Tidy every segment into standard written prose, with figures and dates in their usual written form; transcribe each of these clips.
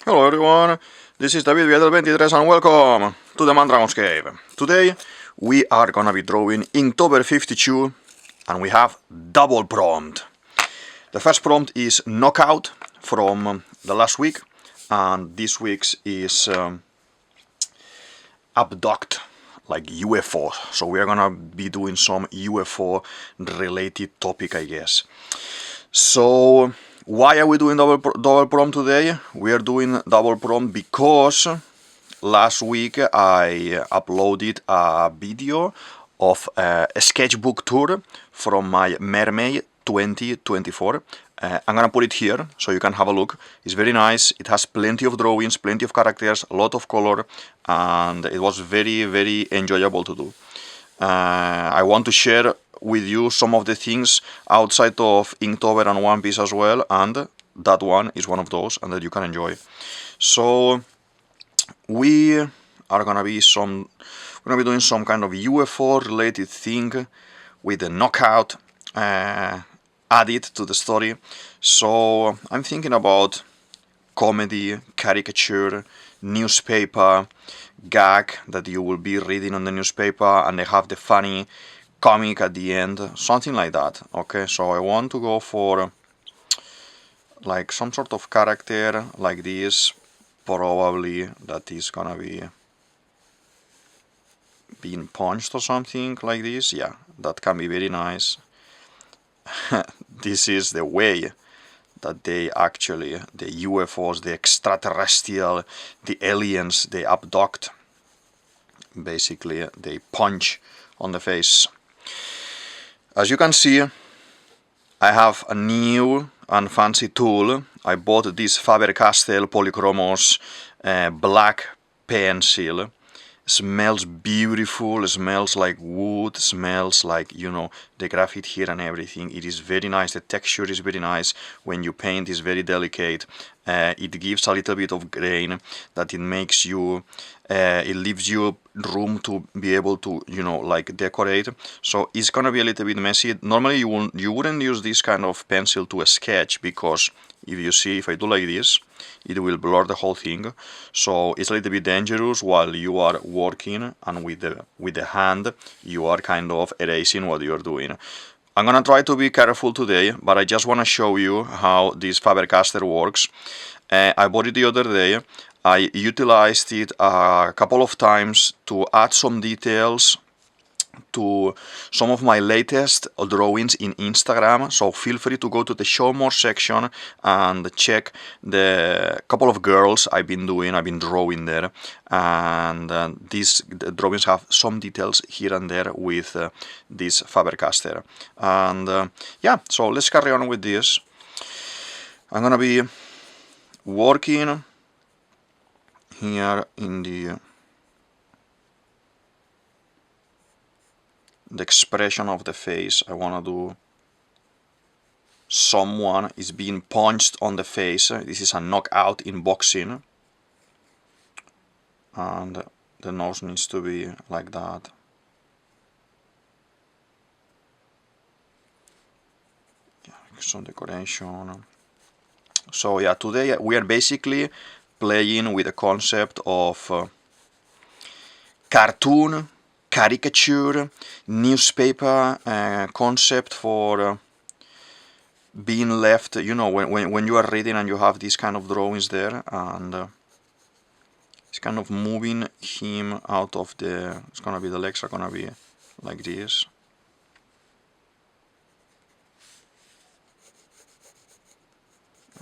Hello everyone, this is DavidViadel23 and welcome to the Mandragon's Cave. Today we are gonna be drawing Inktober 52 and we have double prompt. The first prompt is Knockout from the last week and this week's is Abducted, like UFO. So we are gonna be doing some UFO related topic, I guess. So why are we doing double prompt today? We are doing double prompt because last week I uploaded a video of a sketchbook tour from my Mermaid 2024. I'm gonna put it here so you can have a look. It's very nice. It has plenty of drawings, plenty of characters, a lot of color, and it was very enjoyable to do. I want to share with you some of the things outside of Inktober and One Piece as well, and that one is one of those and that you can enjoy. So we are gonna be doing some kind of UFO related thing with the Knockout added to the story. So I'm thinking about comedy, caricature, newspaper, gag that you will be reading on the newspaper and they have the funny comic at the end, something like that. Okay, so I want to go for like some sort of character like this, probably that is gonna be being punched or something like this. Yeah, that can be very nice. This is the way that they actually, the UFOs, the extraterrestrial, the aliens, they abduct. Basically, they punch on the face. As you can see, I have a new and fancy tool. I bought this Faber-Castell Polychromos black pencil. Smells beautiful, smells like wood, smells like, you know, the graphite here and everything. It is very nice, the texture is very nice. When you paint, it's very delicate. It gives a little bit of grain that it makes you, it leaves you room to be able to, you know, like decorate. So it's gonna be a little bit messy. Normally you wouldn't use this kind of pencil to sketch because if you see, if I do like this, it will blur the whole thing. So it's a little bit dangerous while you are working, and with the hand you are kind of erasing what you're doing. I'm gonna try to be careful today, but I just want to show you how this Faber-Castell works. I bought it the other day. I utilized it a couple of times to add some details to some of my latest drawings in Instagram, so feel free to go to the show more section and check the couple of girls I've been drawing there, and these drawings have some details here and there with this Faber-Castell. And yeah, so let's carry on with this. I'm gonna be working here in the expression of the face. I want to do someone is being punched on the face. This is a knockout in boxing, and the nose needs to be like that. Yeah, some decoration. So yeah, today we are basically playing with the concept of cartoon, caricature, newspaper concept for being left, you know, when you are reading and you have these kind of drawings there, and it's kind of moving him out of the, it's gonna be, the legs are gonna be like this.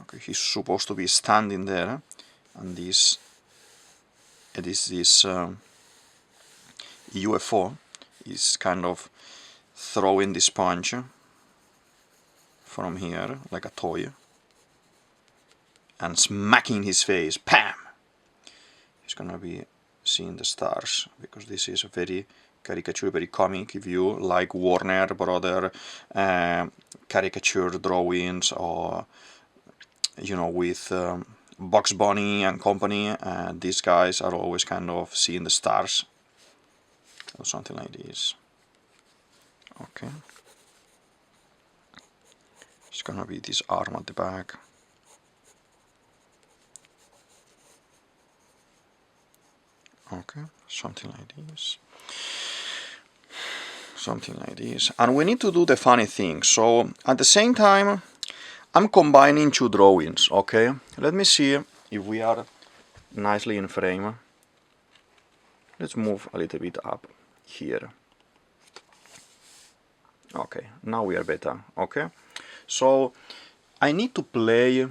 Okay, he's supposed to be standing there, and this UFO is kind of throwing this punch from here like a toy and smacking his face. Pam! He's gonna be seeing the stars because this is a very caricature, very comic. If you like Warner Brother caricature drawings, or you know, with Bugs Bunny and company, these guys are always kind of seeing the stars or something like this. Okay, it's gonna be this arm at the back. Okay, something like this. Something like this. And we need to do the funny thing. So at the same time, I'm combining two drawings, okay? Let me see if we are nicely in frame. Let's move a little bit up here. Okay, now we are better, okay? So I need to play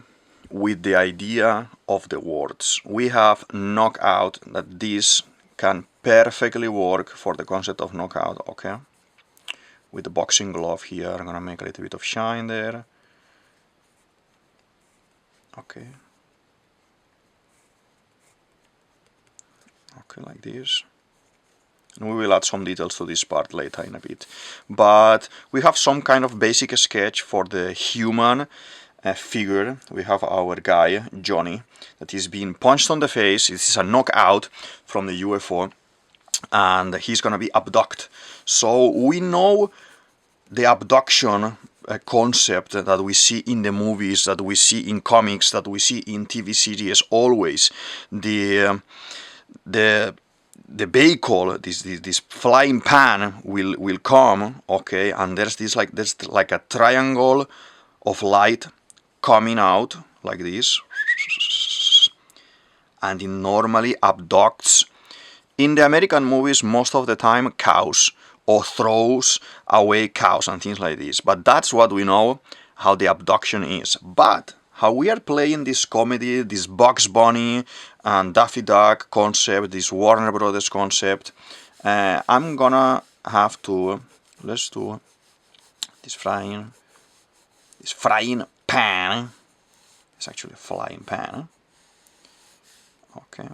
with the idea of the words. We have knockout, that this can perfectly work for the concept of knockout, okay? With the boxing glove here, I'm gonna make a little bit of shine there. Okay. Okay, like this. And we will add some details to this part later in a bit. But we have some kind of basic sketch for the human figure. We have our guy, Johnny, that is being punched on the face. This is a knockout from the UFO. And he's gonna be abducted. So we know the abduction concept that we see in the movies, that we see in comics, that we see in TV series. Always the vehicle, this flying pan will come, okay, and there's like a triangle of light coming out like this, and it normally abducts, in the American movies most of the time, cows, or throws away cows and things like this. But that's what we know how the abduction is. But how we are playing this comedy, this Bugs Bunny and Daffy Duck concept, this Warner Brothers concept, I'm gonna have to, let's do this frying pan. It's actually a flying pan. Okay,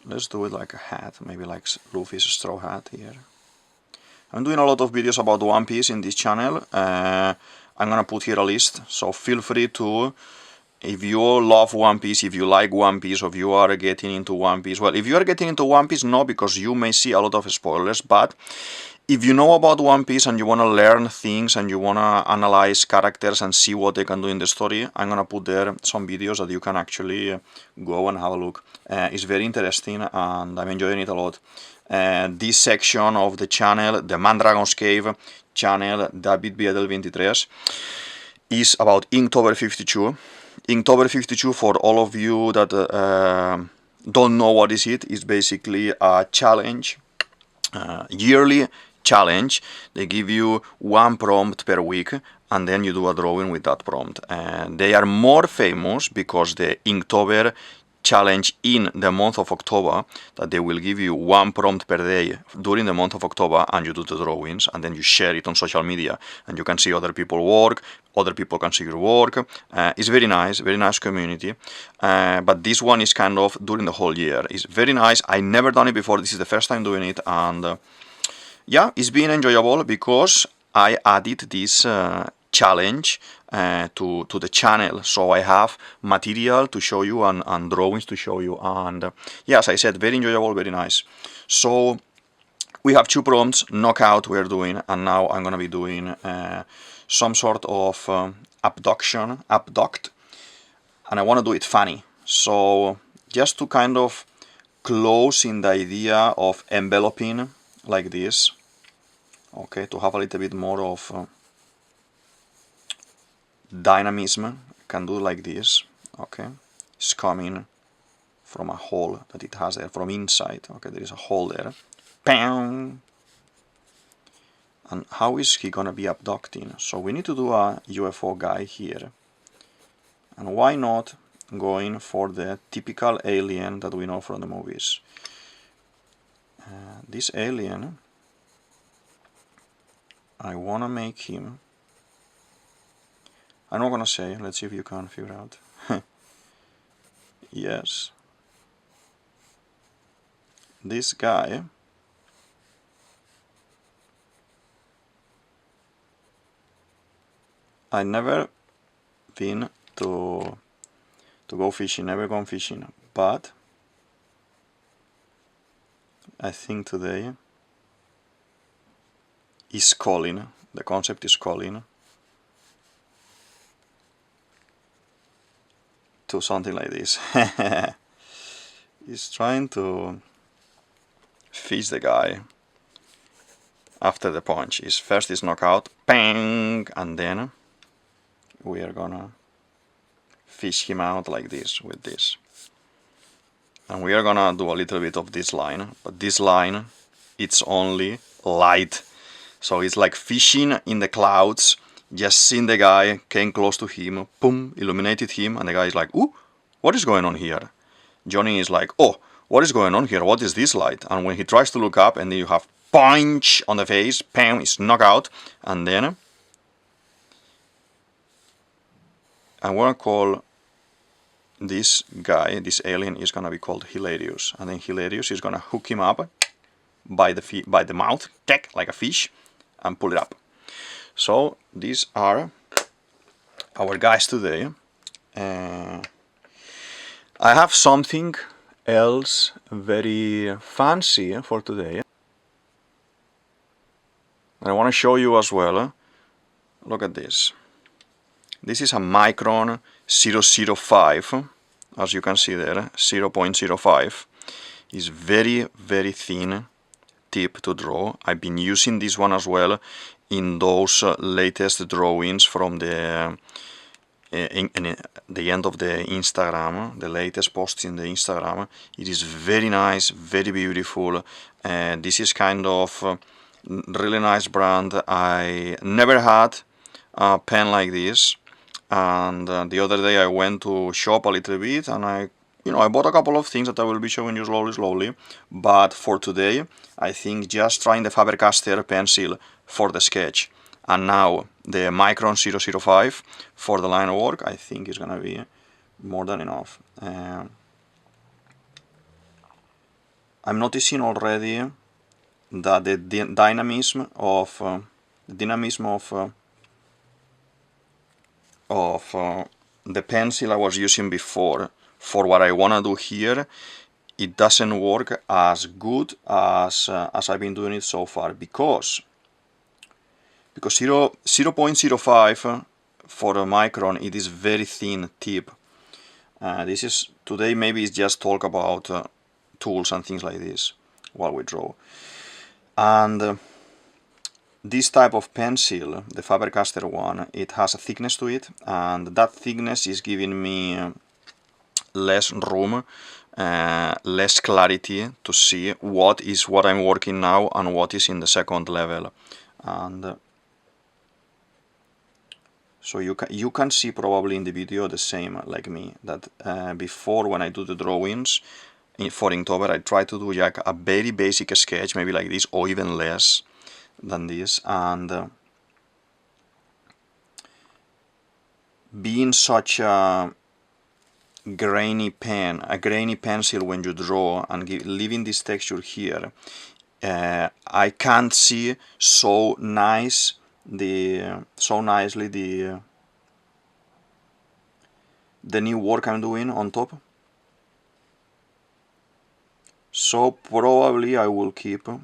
let's do it like a hat, maybe like Luffy's straw hat here. I'm doing a lot of videos about One Piece in this channel. I'm gonna put here a list, so feel free to, if you love One Piece, if you like One Piece, or if you are getting into One Piece, well, if you are getting into One Piece, no, because you may see a lot of spoilers, but if you know about One Piece and you want to learn things and you want to analyze characters and see what they can do in the story, I'm gonna put there some videos that you can actually go and have a look. It's very interesting and I'm enjoying it a lot. This section of the channel, the Mandragon's Cave channel, DavidViadel23, is about Inktober 52. Inktober 52, for all of you that don't know what is it, is basically a challenge, yearly challenge. They give you one prompt per week and then you do a drawing with that prompt. And they are more famous because the Inktober challenge in the month of October, that they will give you one prompt per day during the month of October and you do the drawings and then you share it on social media and you can see other people work, other people can see your work. It's very nice community. But this one is kind of during the whole year. It's very nice. I never done it before. This is the first time doing it, and yeah, it's been enjoyable because I added this challenge to the channel, so I have material to show you and drawings to show you, and yeah, as I said, very enjoyable, very nice. So we have two prompts, knockout we're doing, and now I'm gonna be doing some sort of abduct, and I want to do it funny, so just to kind of close in the idea of enveloping like this, okay, to have a little bit more of dynamism, I can do like this, okay, it's coming from a hole that it has there, from inside, okay, there is a hole there, bam. And how is he gonna be abducting? So we need to do a UFO guy here, and why not going for the typical alien that we know from the movies. This alien, I wanna make him, I'm not gonna say, let's see if you can figure out. Yes, this guy I never been to go fishing, never gone fishing, but I think today is calling, the concept is calling to something like this. He's trying to fish the guy after the punch. Is first is knockout, bang, and then we are gonna fish him out like this with this. And we are gonna do a little bit of this line, but this line, it's only light. So it's like fishing in the clouds, just seeing the guy, came close to him, boom, illuminated him, and the guy is like, ooh, what is going on here? Johnny is like, oh, what is going on here? What is this light? And when he tries to look up, and then you have punch on the face, bam, it's knockout, and then I wanna call this guy, this alien, is gonna be called Hilarious, and then Hilarious is gonna hook him up by the mouth, like a fish, and pull it up. So these are our guys today. I have something else very fancy for today. I want to show you as well. Look at this. This is a Micron 005, as you can see there, 0.05. It's very, very thin tip to draw. I've been using this one as well in those latest drawings from the in the end of the Instagram, the latest posts in the Instagram. It is very nice, very beautiful. This is kind of really nice brand. I never had a pen like this, and the other day I went to shop a little bit, and I bought a couple of things that I will be showing you slowly. But for today, I think just trying the Faber-Castell pencil for the sketch, and now the Micron 005 for the line work, I think is gonna be more than enough. I'm noticing already that the dynamism of the pencil I was using before for what I wanna do here, it doesn't work as good as I've been doing it so far, because 0.05 for a Micron, it is very thin tip. This is today, maybe it's just talk about tools and things like this while we draw. And this type of pencil, the Faber-Castell one, it has a thickness to it, and that thickness is giving me less room, less clarity to see what is what I'm working now and what is in the second level. And so you can see probably in the video the same like me, that before, when I do the drawings for Inktober, I try to do like a very basic sketch, maybe like this or even less than this, and being such a grainy pen, a grainy pencil when you draw, and leaving this texture here, I can't see so nicely the new work I'm doing on top. So probably I will keep the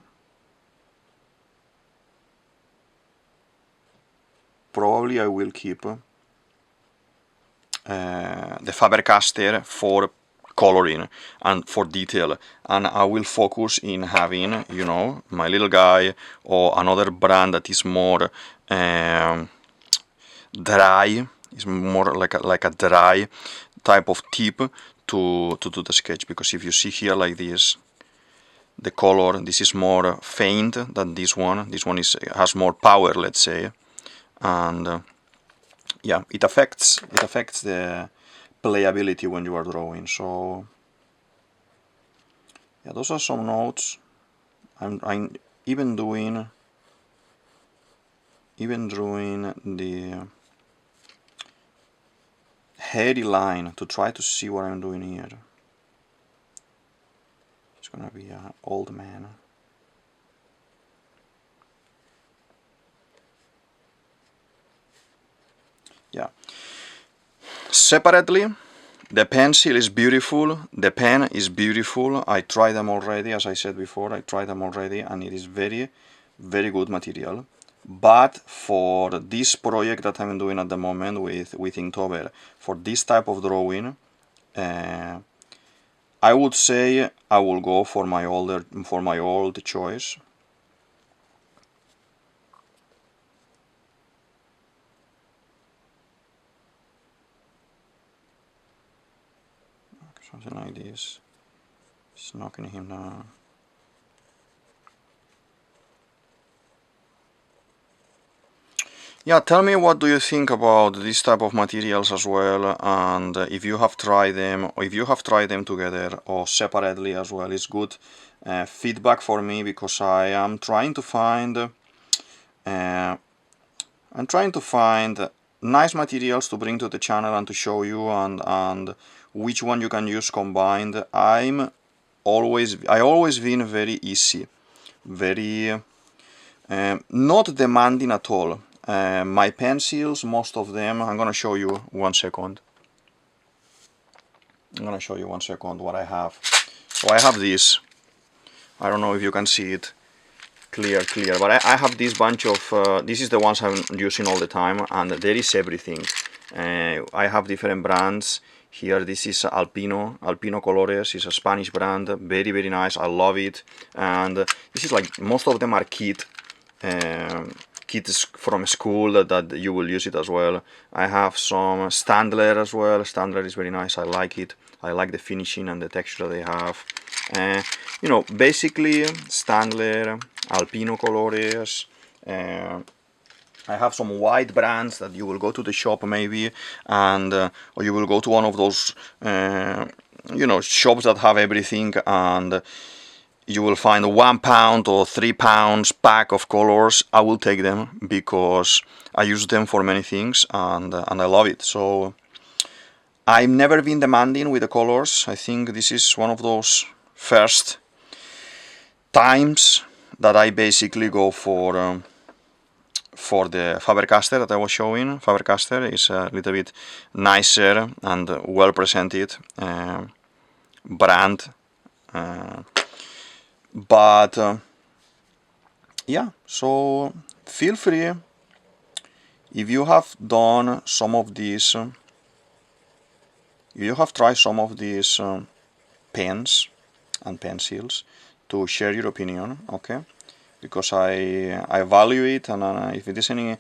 Faber-Castell for coloring and for detail, and I will focus in having, my little guy or another brand that is more dry, is more like a dry type of tip to do the sketch. Because if you see here like this, the color, this is more faint than this one. This one has more power, let's say, and yeah, it affects the playability when you are drawing. So yeah, those are some notes. I'm even drawing the hairy line to try to see what I'm doing here. It's gonna be an old man. Yeah. Separately, the pencil is beautiful, the pen is beautiful. I tried them already, as I said before, and it is very, very good material. But for this project that I'm doing at the moment with Inktober, for this type of drawing, I would say I will go for my old choice. Something like this. It's knocking him down. Yeah, tell me what do you think about this type of materials as well, and if you have tried them, or if you have tried them together or separately as well. It's good feedback for me, because I am trying to find nice materials to bring to the channel and to show you, and which one you can use combined. I always been very easy, very not demanding at all. My pencils, most of them, I'm gonna show you 1 second. I'm gonna show you 1 second what I have. So I have this. I don't know if you can see it clear, but I have this bunch of, this is the ones I'm using all the time, and there is everything. I have different brands. Here, this is Alpino Colores, is a Spanish brand, very, very nice, I love it. And this is like, most of them are kids from school that you will use it as well. I have some Standler as well. Standler is very nice, I like it. I like the finishing and the texture they have. You know, basically Standler, Alpino Colores. I have some white brands that you will go to the shop maybe, and or you will go to one of those you know, shops that have everything, and you will find a £1 or £3 pack of colors. I will take them because I use them for many things, and I love it. So I've never been demanding with the colors. I think this is one of those first times that I basically go for the Faber-Castell that I was showing. Faber-Castell is a little bit nicer and well presented brand, but yeah, so feel free, if you have done some of these, if you have tried some of these pens and pencils, to share your opinion, okay? Because I value it, and if it is any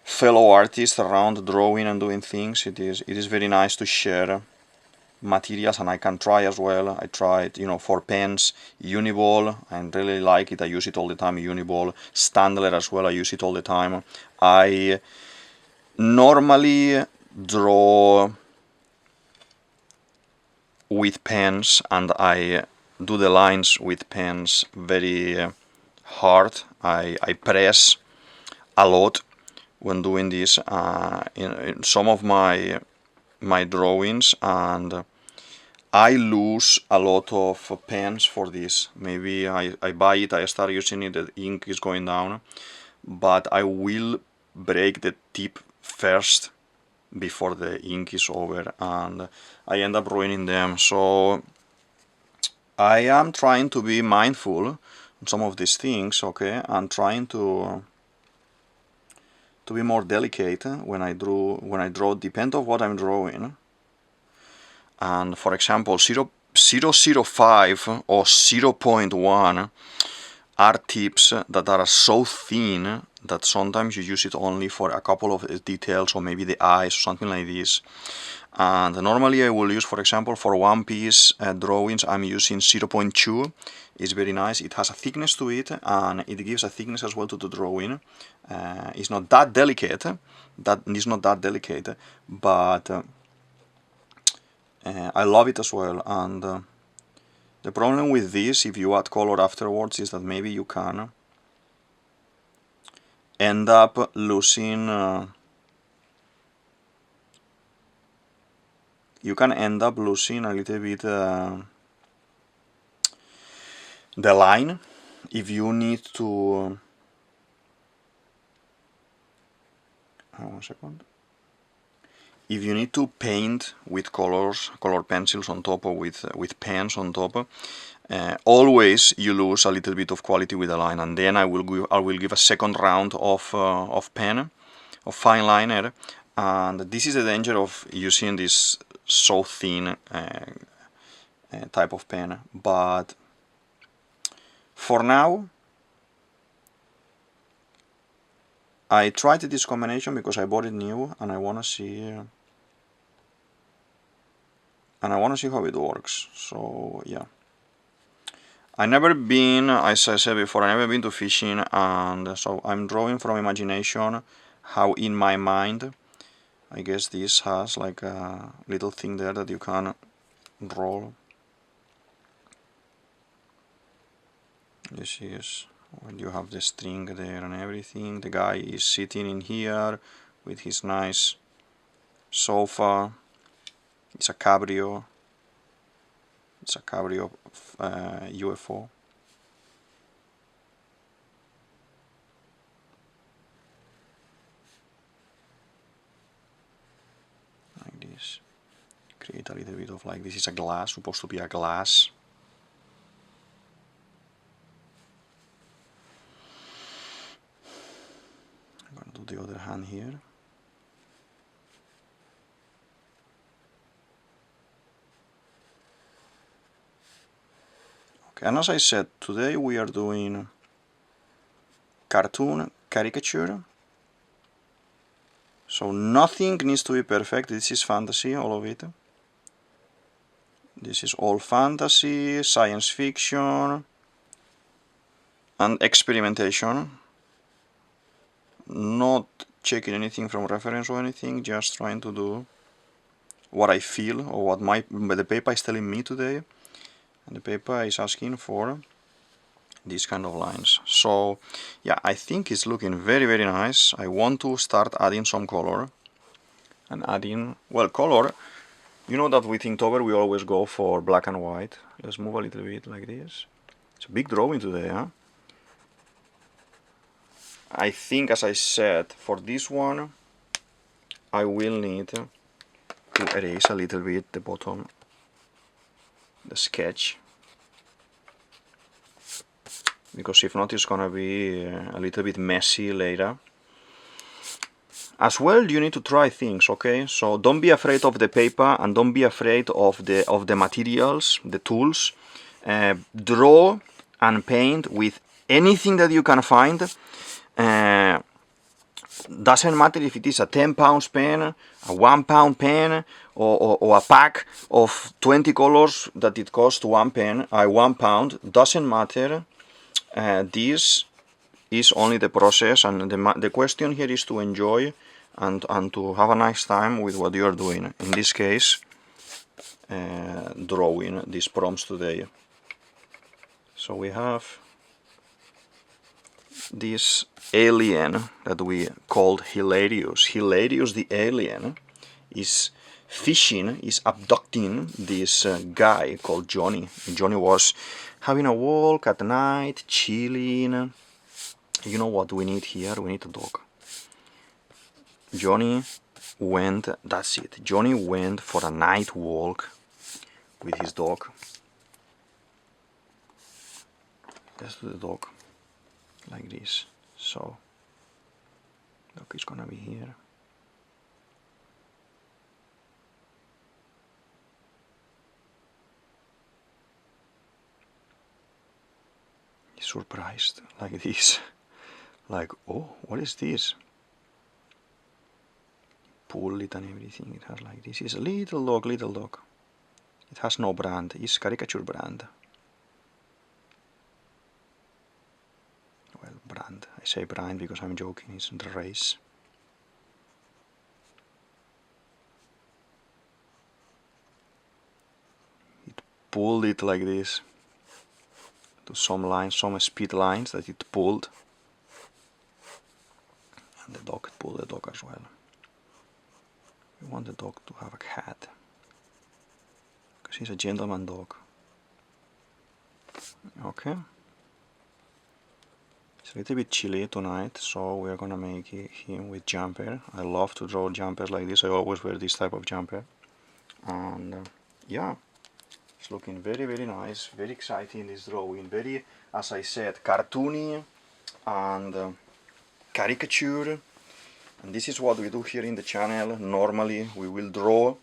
fellow artists around drawing and doing things, it is very nice to share materials, and I can try as well. I tried, you know, for pens, Uniball, I really like it, I use it all the time. Uniball, Standler as well, I use it all the time. I normally draw with pens, and I do the lines with pens very hard. I press a lot when doing this in some of my drawings, and I lose a lot of pens for this. Maybe I buy it, I start using it, the ink is going down, but I will break the tip first before the ink is over, and I end up ruining them. So I am trying to be mindful on some of these things, okay, and trying to be more delicate when I draw, depend on what I'm drawing. And for example, 0.005 or 0.1 are tips that are so thin that sometimes you use it only for a couple of details, or maybe the eyes or something like this. And normally I will use, for example, for one piece drawings, I'm using 0.2. It's very nice. It has a thickness to it, and it gives a thickness as well to the drawing. It's not that delicate. But I love it as well. And the problem with this, if you add color afterwards, is that maybe you can end up losing a little bit the line if you need to 1 second. If you need to paint with color pencils on top, or with pens on top, always you lose a little bit of quality with the line, and then I will give a second round of fine liner. And this is the danger of using this so thin type of pen, but for now I tried this combination because I bought it new and I wanna see how it works. So yeah, I never been, as I said before, I never been to fishing, and so I'm drawing from imagination how in my mind. I guess this has like a little thing there that you can roll. This is when you have the string there and everything. The guy is sitting in here with his nice sofa. It's a cabrio. It's a cabrio UFO. Like this. Create a little bit of like, this is a glass, supposed to be a glass. I'm gonna do the other hand here. Okay, and as I said, today we are doing cartoon caricature. So nothing needs to be perfect. This is fantasy, all of it. This is all fantasy, science fiction, and experimentation. Not checking anything from reference or anything, just trying to do what I feel or what the paper is telling me today. And the paper is asking for these kind of lines. So yeah, I think it's looking very, very nice. I want to start adding some color. And adding, well, color, you know that with Inktober we always go for black and white. Let's move a little bit like this. It's a big drawing today, huh? I think, as I said, for this one I will need to erase a little bit the bottom, the sketch, because if not it's gonna be a little bit messy later. As well, you need to try things, okay? So don't be afraid of the paper and don't be afraid of the materials, the tools. Draw and paint with anything that you can find. Doesn't matter if it is a 10 pounds pen, a 1 pound pen, or a pack of 20 colors that it costs 1 pound. Doesn't matter. This is only the process, and the question here is to enjoy and to have a nice time with what you are doing. In this case, drawing these prompts today. So we have this alien that we called Hilarious. Hilarious the alien is fishing, is abducting this guy called Johnny. Johnny was having a walk at night, chilling. You know what we need here? We need a dog. Johnny went, that's it. Johnny went for a night walk with his dog. Let's do the dog like this. So, dog is gonna be here. He's surprised, like this. Like, oh, what is this? Pull it and everything. It has like this. It's a little dog, little dog. It has no brand. It's caricature brand. Well, brand. I say brand because I'm joking. It's the race. It pulled it like this. To some lines, some speed lines that it pulled. And the dog pulled the dog as well. We want the dog to have a cat, because he's a gentleman dog. Okay. It's a little bit chilly tonight, so we're gonna make him with jumper. I love to draw jumpers like this. I always wear this type of jumper. And yeah, it's looking very, very nice, very exciting, this drawing. Very, as I said, cartoony and caricature. And this is what we do here in the channel. Normally we will draw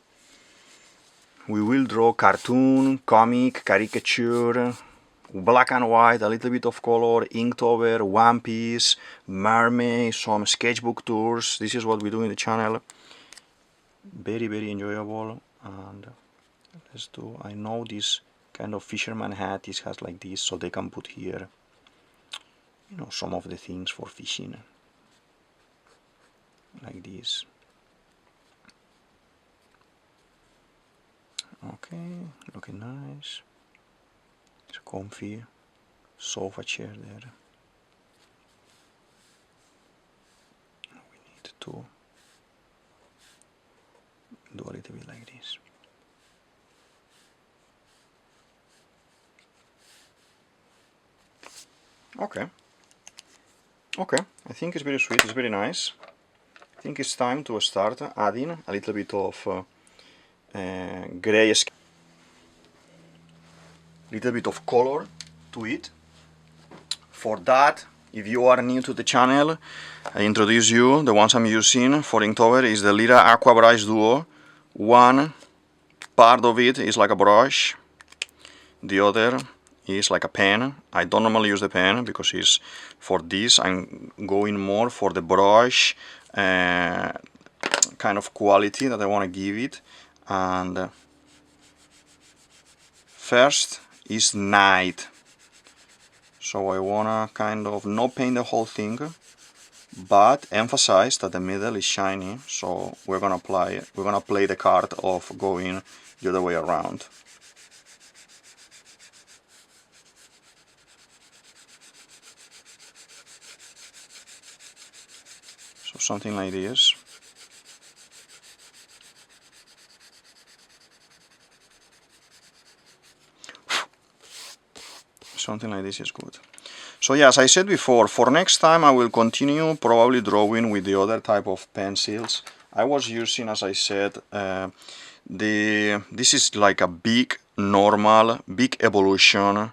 we will draw cartoon, comic, caricature, black and white, a little bit of color, Inktober, One Piece, mermaid, some sketchbook tours. This is what we do in the channel. Very enjoyable. And let's do, I know this kind of fisherman hat is has like this, so they can put here, you know, some of the things for fishing, like this. Okay, looking nice. It's a comfy sofa chair there. We need to do a little bit like this. Okay. Okay, I think it's very sweet, it's very nice. I think it's time to start adding a little bit of gray, little bit of color to it. For that, if you are new to the channel, I introduce you. The ones I'm using for Inktober is the Lira Aqua Brush Duo. One part of it is like a brush, the other is like a pen. I don't normally use the pen because it's for this. I'm going more for the brush kind of quality that I want to give it. And first is night, so I wanna kind of not paint the whole thing, but emphasize that the middle is shiny. So we're gonna play the card of going the other way around. So something like this. Something like this is good. So yeah, as I said before, for next time I will continue probably drawing with the other type of pencils. I was using, as I said, this is like a big normal, big evolution.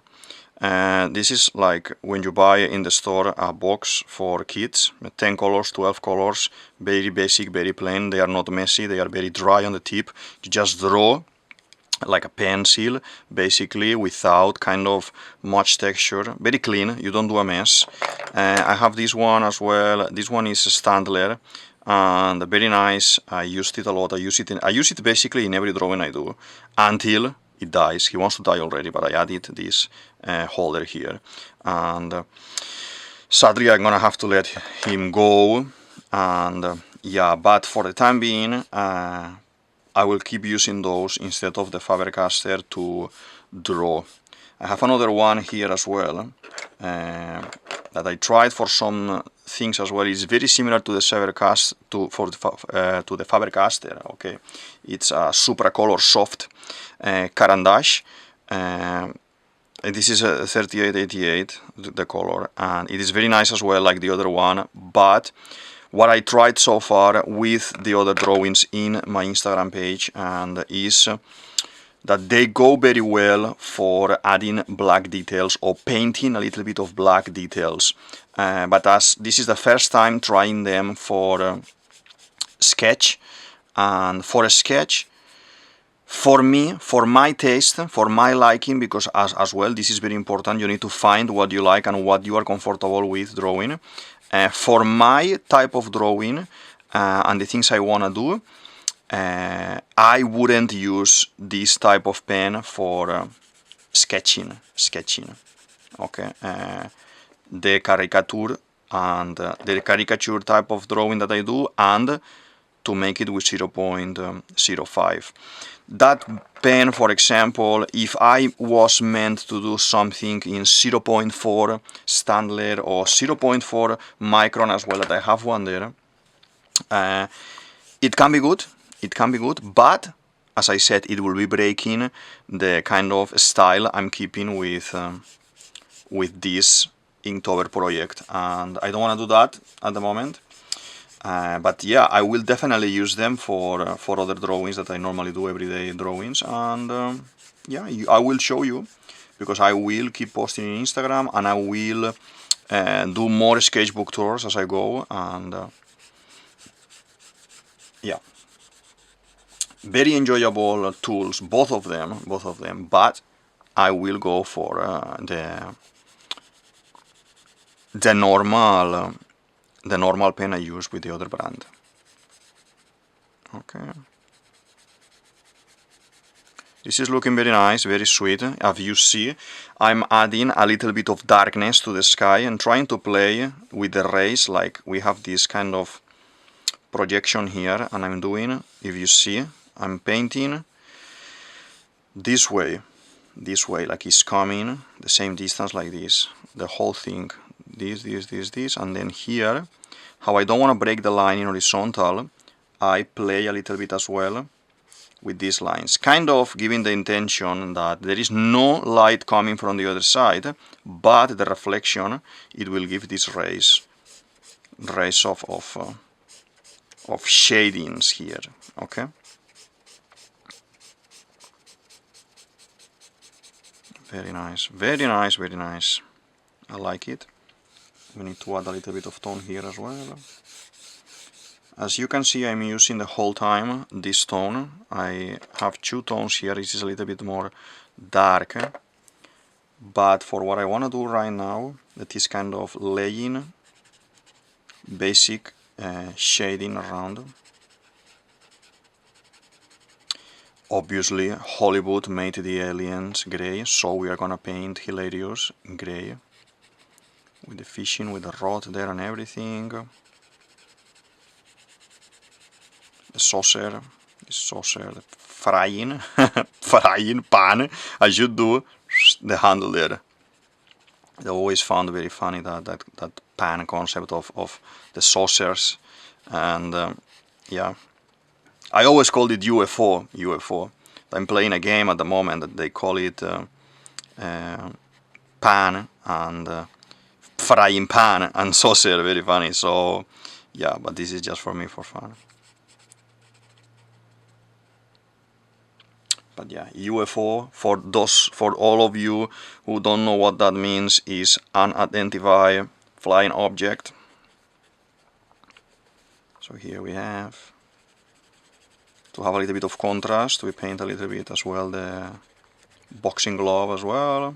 This is like when you buy in the store a box for kids, 10 colors, 12 colors, very basic, very plain. They are not messy, they are very dry on the tip. You just draw like a pencil, basically, without kind of much texture, very clean, you don't do a mess. I have this one as well. This one is a Standler and very nice. I used it a lot. I use it basically in every drawing I do until it dies. He wants to die already, but I added this holder here, and sadly I'm gonna have to let him go. And yeah, but for the time being I will keep using those instead of the Faber-Castell to draw. I have another one here as well that I tried for some things as well. It's very similar to the Faber-Castell. Okay, it's a Supra Color Soft Carandash. This is a 3888, the color, and it is very nice as well, like the other one. But what I tried so far with the other drawings in my Instagram page and is that they go very well for adding black details or painting a little bit of black details. But as this is the first time trying them for sketch, and for a sketch, for me, for my taste, for my liking, because as well, this is very important, you need to find what you like and what you are comfortable with drawing. For my type of drawing and the things I want to do, I wouldn't use this type of pen for sketching. Okay, the caricature and the caricature type of drawing that I do, and to make it with 0.05. That pen, for example, if I was meant to do something in 0.4 Standler or 0.4 micron as well, that I have one there, it can be good, but as I said, it will be breaking the kind of style I'm keeping with this Inktober project, and I don't want to do that at the moment. But yeah, I will definitely use them for other drawings that I normally do, everyday drawings, and yeah, I will show you, because I will keep posting in Instagram, and I will do more sketchbook tours as I go, and yeah. Very enjoyable tools, both of them, but I will go for the normal pen I use with the other brand. Okay. This is looking very nice, very sweet. As you see, I'm adding a little bit of darkness to the sky and trying to play with the rays, like we have this kind of projection here, and I'm doing, if you see, I'm painting this way, like it's coming the same distance like this, the whole thing, this, and then here, how I don't want to break the line in horizontal, I play a little bit as well with these lines, kind of giving the intention that there is no light coming from the other side, but the reflection, it will give these rays of shadings here. Okay. Very nice, very nice, very nice. I like it. We need to add a little bit of tone here as well. As you can see, I'm using the whole time this tone. I have two tones here. This is a little bit more dark, but for what I want to do right now, that is kind of laying basic shading around. Obviously, Hollywood made the aliens gray, so we are gonna paint hilarious gray with the fishing, with the rod there and everything. The saucer, the frying, frying pan. I should do the handle there. I always found very funny that pan concept of the saucers, and yeah, I always called it UFO. I'm playing a game at the moment that they call it pan and frying pan and saucer. Very funny. So yeah, but this is just for me for fun. But yeah, UFO, for all of you who don't know what that means, is unidentified flying object. So here we have, to have a little bit of contrast, we paint a little bit as well the boxing glove as well.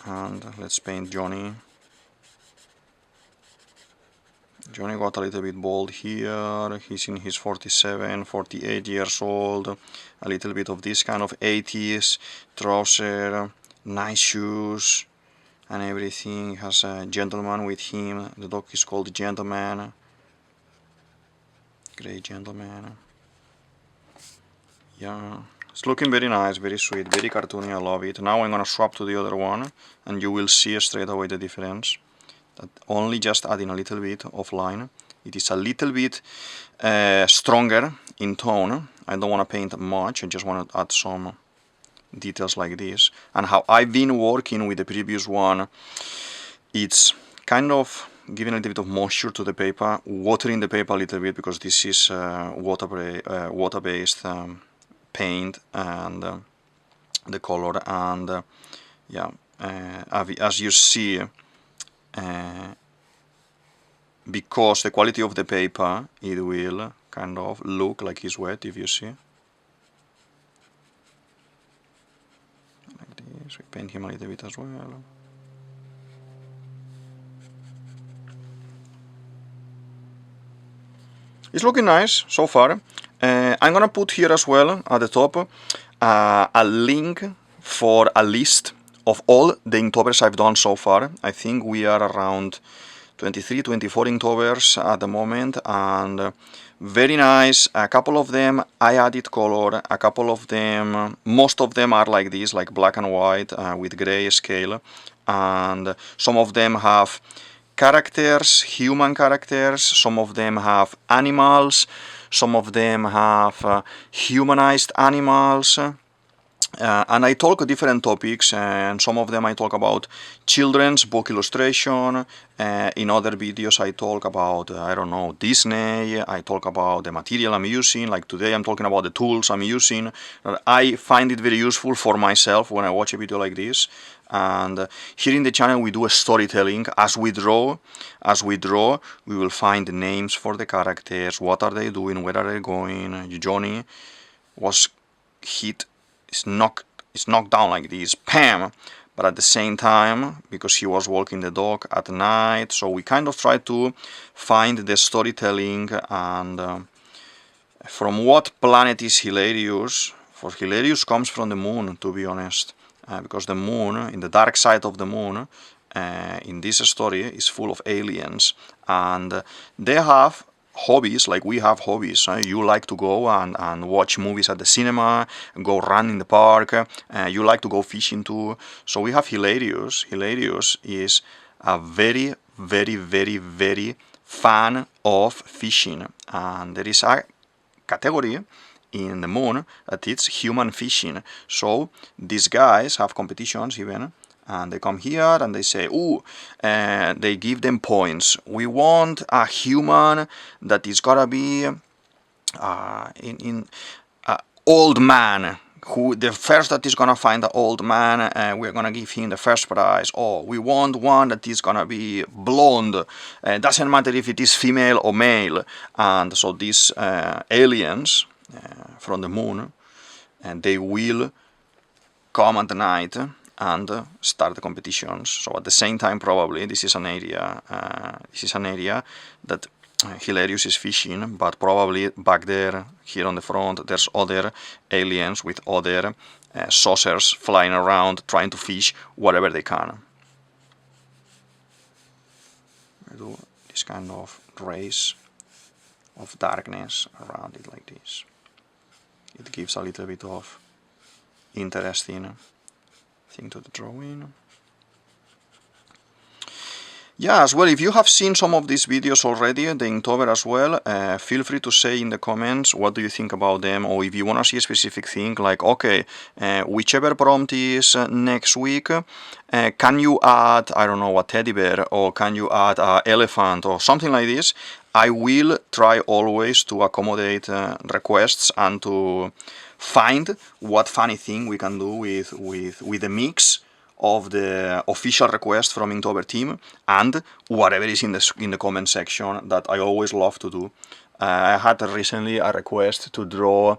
And let's paint Johnny. Johnny got a little bit bold here. He's in his 47, 48 years old. A little bit of this kind of 80s trouser, nice shoes and everything. Has a gentleman with him. The dog is called Gentleman. Great Gentleman. Yeah, it's looking very nice, very sweet, very cartoony. I love it. Now I'm gonna swap to the other one and you will see straight away the difference. That only just adding a little bit of line. It is a little bit stronger in tone. I don't want to paint much, I just want to add some details like this. And how I've been working with the previous one, it's kind of giving a little bit of moisture to the paper, watering the paper a little bit, because this is water-based paint and the color, and yeah, as you see, because the quality of the paper, it will kind of look like it's wet, if you see. Like this, we paint him a little bit as well. It's looking nice so far. I'm gonna put here as well at the top a link for a list of all the Inktober's I've done so far. I think we are around 23, 24 Inktovers at the moment, and very nice. A couple of them I added color, a couple of them, most of them are like this, like black and white with gray scale, and some of them have characters, human characters, some of them have animals, some of them have humanized animals. And I talk different topics, and some of them I talk about children's book illustration. In other videos I talk about, I don't know, Disney. I talk about the material I'm using, like today I'm talking about the tools I'm using. I find it very useful for myself when I watch a video like this. And here in the channel we do a storytelling. As we draw, we will find the names for the characters, what are they doing, where are they going. Johnny was hit, is knocked down like this, pam, but at the same time, because he was walking the dog at night, so we kind of try to find the storytelling. And from what planet is Hilarious? For Hilarious comes from the moon, to be honest, because the moon, in the dark side of the moon, in this story, is full of aliens, and they have hobbies like we have hobbies. You like to go and watch movies at the cinema, go run in the park, you like to go fishing too. So we have Hilarious. Hilarious is a very, very, very, very fan of fishing, and there is a category in the moon that it's human fishing. So these guys have competitions even, and they come here and they say, ooh, they give them points. We want a human that is gotta be old man. Who the first that is gonna find the old man, we're gonna give him the first prize. Or we want one that is gonna be blonde. Doesn't matter if it is female or male. And so these aliens from the moon, and they will come at night and start the competitions. So at the same time, probably this is an area. That Hilarious is fishing, but probably back there, here on the front, there's other aliens with other saucers flying around trying to fish whatever they can. I do this kind of rays of darkness around it like this. It gives a little bit of interesting thing to the drawing. Yeah, as well, if you have seen some of these videos already, the Inktober as well, feel free to say in the comments what do you think about them, or if you want to see a specific thing, like, okay, whichever prompt is next week, can you add, I don't know, a teddy bear, or can you add an elephant, or something like this. I will try always to accommodate requests and to find what funny thing we can do with the mix of the official request from Inktober team and whatever is in the comment section that I always love to do. I had recently a request to draw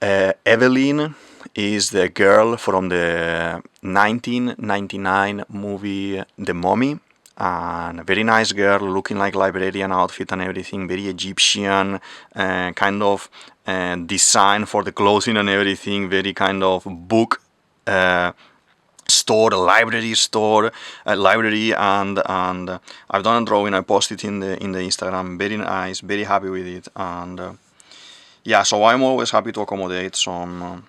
Evelyn is the girl from the 1999 movie The Mummy, and a very nice girl, looking like librarian outfit and everything, very Egyptian kind of design for the clothing and everything, very kind of book store, library store, library, and I've done a drawing. I posted in the Instagram. Very nice, very happy with it, and yeah. So I'm always happy to accommodate some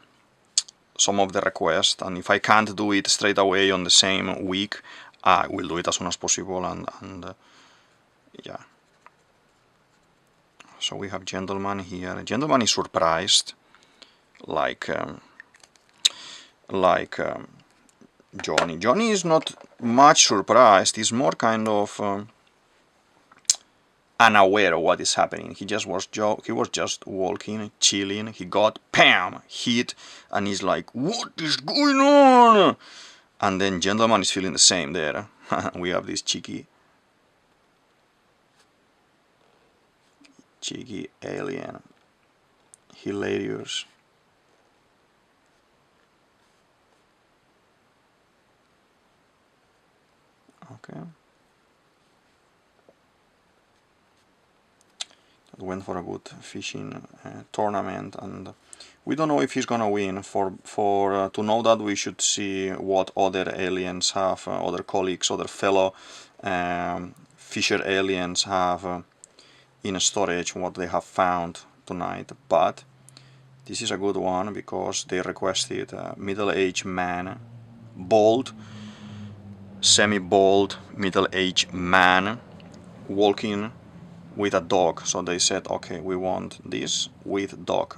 of the requests, and if I can't do it straight away on the same week, I will do it as soon as possible, and yeah. So we have Gentleman here. Gentleman is surprised, like Johnny. Johnny is not much surprised. He's more kind of unaware of what is happening. He was just walking, chilling. He got hit, and he's like, "What is going on?" And then Gentleman is feeling the same there. We have this cheeky alien, Hilarious. Okay. That went for a good fishing tournament, and we don't know if he's gonna win. To know that, we should see what other aliens have, other colleagues, other fellow fisher aliens have in storage, what they have found tonight. But this is a good one because they requested middle-aged man, bald, semi-bald, middle-aged man walking with a dog. So they said, okay, we want this with dog,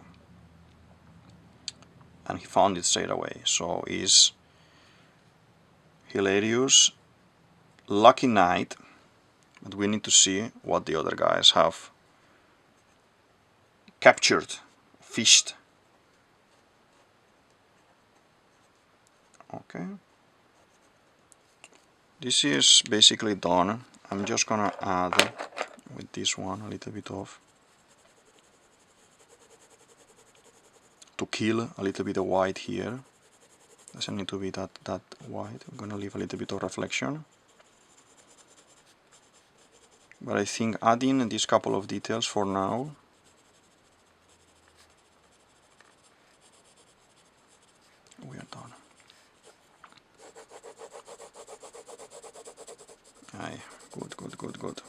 and he found it straight away. So is Hilarious, Lucky Night, but we need to see what the other guys have captured, fished. Okay, this is basically done. I'm just gonna add with this one a little bit of, to kill a little bit of white here. Doesn't need to be that white. I'm gonna leave a little bit of reflection. But I think adding these couple of details for now. We are done. Aye, good.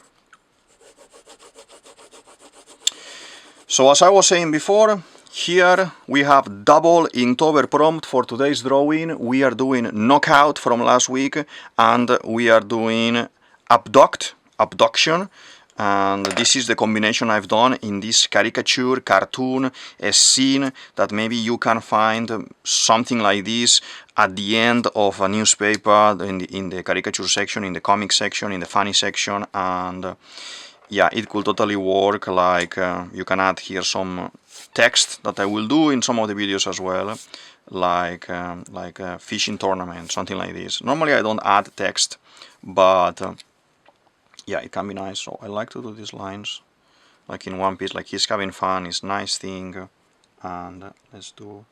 So as I was saying before, here we have double Inktober prompt for today's drawing. We are doing Knockout from last week, and we are doing Abduction. And this is the combination I've done in this caricature, cartoon, a scene that maybe you can find something like this at the end of a newspaper, in the caricature section, in the comic section, in the funny section, and yeah, it could totally work. Like you can add here some text that I will do in some of the videos as well, like a fishing tournament, something like this. Normally I don't add text, but yeah, it can be nice. So I like to do these lines like in one piece, like he's having fun, it's a nice thing. And let's do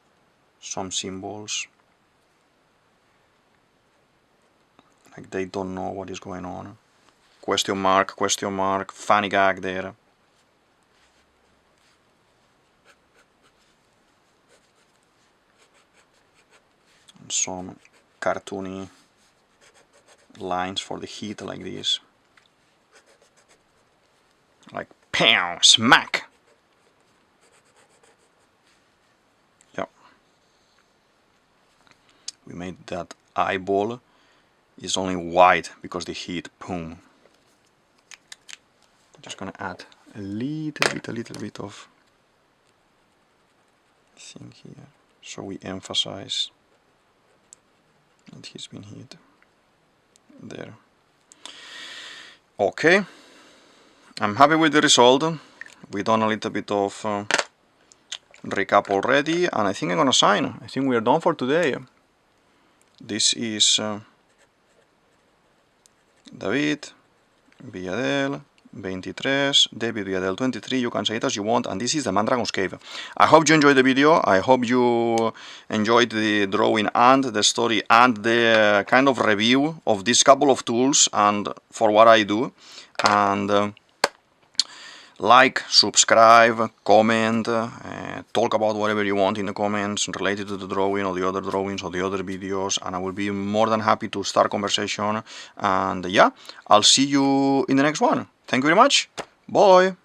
some symbols, like they don't know what is going on. Question mark, funny gag there. And some cartoony lines for the heat like this. Like pow, smack. Yep. We made that eyeball is only white because the heat, boom. Just gonna add a little bit of thing here, so we emphasize that he's been hit there. Okay, I'm happy with the result. We done a little bit of recap already, and I think I'm gonna sign. I think we are done for today. This is DavidViadel23, DavidViadel23, you can say it as you want, and this is the Mandragon's Cave. I hope you enjoyed the video, I hope you enjoyed the drawing and the story and the kind of review of this couple of tools and for what I do. And like, subscribe, comment, talk about whatever you want in the comments related to the drawing or the other drawings or the other videos, and I will be more than happy to start conversation. And yeah, I'll see you in the next one. Thank you very much. Bye.